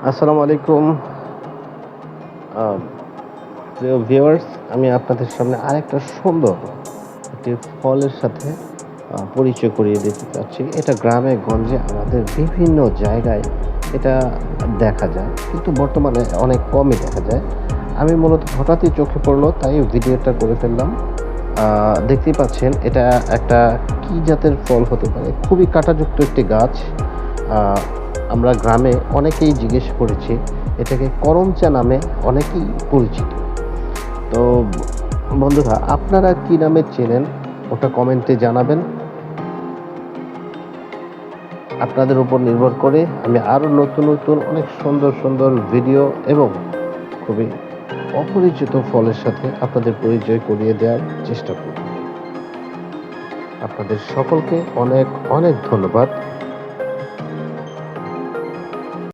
আসসালামু আলাইকুম আ প্রিয় ভিউয়ার্স, আমি আপনাদের সামনে আরেকটা সুন্দর একটি ফলের সাথে পরিচয় করিয়ে দিতে চাচ্ছি। এটা গ্রামে গঞ্জে আমাদের বিভিন্ন জায়গায় এটা দেখা যায়। কিন্তু বর্তমানে অনেক কমই দেখা যায়। আমি মূলত হঠাৎই চোখে পড়ল তাই ভিডিওটা করে ফেললাম। আ দেখতেই পাচ্ছেন এটা একটা কি জাতের ফল হতে পারে? খুবই কাঁটাযুক্ত একটি গাছ। আ আমরা গ্রামে অনেকেই জিজ্ঞেস করেছি। এটাকে করমচা নামে অনেকেই পরিচিত। তো বন্ধুরা আপনারা কি নামে চেনেন ওটা কমেন্টে জানাবেন। আপনাদের উপর নির্ভর করে আমি আরো নতুন অনেক সুন্দর ভিডিও এবং খুবই অপরিচিত ফলের সাথে আপনাদের পরিচয় করিয়ে দেওয়ার চেষ্টা করব। আপনাদের সকলকে অনেক ধন্যবাদ।